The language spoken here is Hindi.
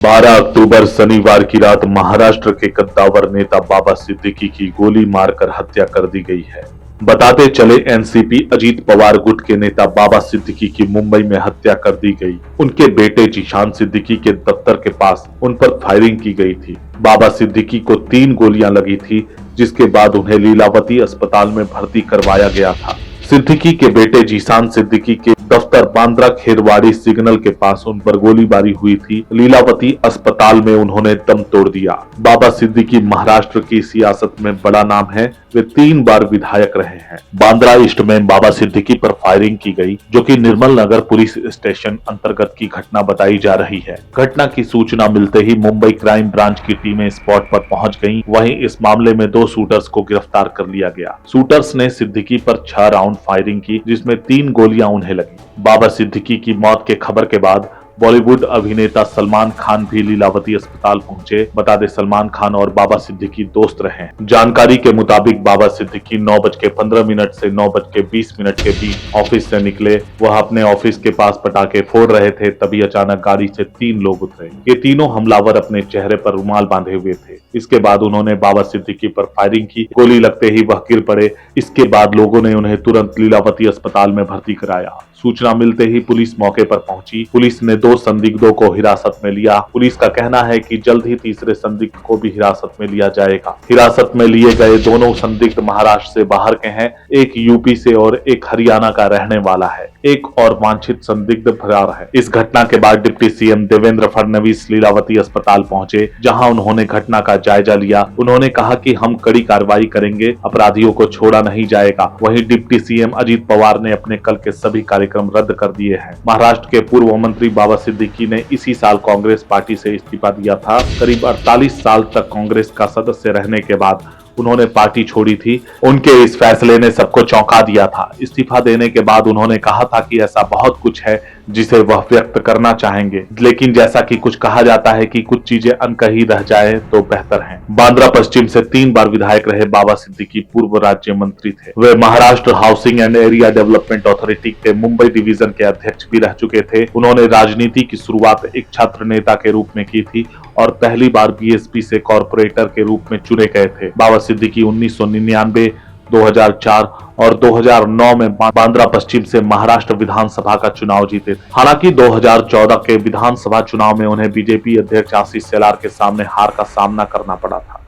12 अक्टूबर शनिवार की रात महाराष्ट्र के कद्दावर नेता बाबा सिद्दीकी की गोली मारकर हत्या कर दी गई है। बताते चले एनसीपी अजीत पवार गुट के नेता बाबा सिद्दीकी की मुंबई में हत्या कर दी गई। उनके बेटे जीशान सिद्दीकी के दफ्तर के पास उन पर फायरिंग की गई थी। बाबा सिद्दीकी को 3 गोलियां लगी थी, जिसके बाद उन्हें लीलावती अस्पताल में भर्ती करवाया गया था। सिद्दीकी के बेटे जीशान सिद्दीकी के दफ्तर बांद्रा खेरवाड़ी सिग्नल के पास उन पर गोलीबारी हुई थी। लीलावती अस्पताल में उन्होंने दम तोड़ दिया। बाबा सिद्दीकी महाराष्ट्र की सियासत में बड़ा नाम है। वे 3 बार विधायक रहे हैं। बांद्रा ईस्ट में बाबा सिद्दीकी पर फायरिंग की गई, जो कि निर्मल नगर पुलिस स्टेशन अंतर्गत की घटना बताई जा रही है। घटना की सूचना मिलते ही मुंबई क्राइम ब्रांच की टीमें स्पॉट पर पहुंच गईं। वहीं इस मामले में 2 शूटर्स को गिरफ्तार कर लिया गया। शूटर्स ने सिद्दीकी पर 6 राउंड फायरिंग की, जिसमें 3 गोलियां उन्हें लगी। बाबा सिद्दीकी की मौत के खबर के बाद बॉलीवुड अभिनेता सलमान खान भी लीलावती अस्पताल पहुंचे। बता दें, सलमान खान और बाबा सिद्दीकी दोस्त रहे। जानकारी के मुताबिक बाबा सिद्दीकी 9:15 से 9:20 के बीच ऑफिस से निकले। वह अपने ऑफिस के पास पटाखे फोड़ रहे थे, तभी अचानक गाड़ी से 3 लोग उतरे। ये तीनों हमलावर अपने चेहरे पर रुमाल बांधे हुए थे। इसके बाद उन्होंने बाबा सिद्दीकी पर फायरिंग की। गोली लगते ही वह गिर पड़े। इसके बाद लोगों ने उन्हें तुरंत लीलावती अस्पताल में भर्ती कराया। सूचना मिलते ही पुलिस मौके पर पहुंची। पुलिस ने 2 संदिग्धों को हिरासत में लिया। पुलिस का कहना है कि जल्द ही तीसरे संदिग्ध को भी हिरासत में लिया जाएगा। हिरासत में लिए गए दोनों संदिग्ध महाराष्ट्र से बाहर के हैं। एक यूपी से और एक हरियाणा का रहने वाला है। एक और वांछित संदिग्ध फरार है। इस घटना के बाद डिप्टी सीएम देवेंद्र फडणवीस लीलावती अस्पताल पहुंचे, जहां उन्होंने घटना का जायजा लिया। उन्होंने कहा कि हम कड़ी कार्रवाई करेंगे, अपराधियों को छोड़ा नहीं जाएगा। वहीं डिप्टी सीएम अजीत पवार ने अपने कल के सभी कार्यक्रम रद्द कर दिए हैं। महाराष्ट्र के पूर्व मंत्री बाबा सिद्दीकी ने इसी साल कांग्रेस पार्टी से इस्तीफा दिया था। करीब 48 साल तक कांग्रेस का सदस्य रहने के बाद उन्होंने पार्टी छोड़ी थी। उनके इस फैसले ने सबको चौंका दिया था। इस्तीफा देने के बाद उन्होंने कहा था कि ऐसा बहुत कुछ है जिसे वह व्यक्त करना चाहेंगे, लेकिन जैसा कि कुछ कहा जाता है कि कुछ चीजें अनकही रह जाए तो बेहतर है। बांद्रा पश्चिम से 3 बार विधायक रहे बाबा सिद्दीकी पूर्व राज्य मंत्री थे। वे Maharashtra housing and area development authority के मुंबई डिवीजन के अध्यक्ष भी रह चुके थे। उन्होंने राजनीति की शुरुआत एक छात्र नेता के रूप में की थी और पहली बार बीएसपी से कॉर्पोरेटर के रूप में चुने गए थे। बाबा सिद्दीकी 1999, 2004 और 2009 में बांद्रा पश्चिम से महाराष्ट्र विधानसभा का चुनाव जीते थे। हालांकि 2014 के विधानसभा चुनाव में उन्हें बीजेपी अध्यक्ष आशीष शेलार के सामने हार का सामना करना पड़ा था।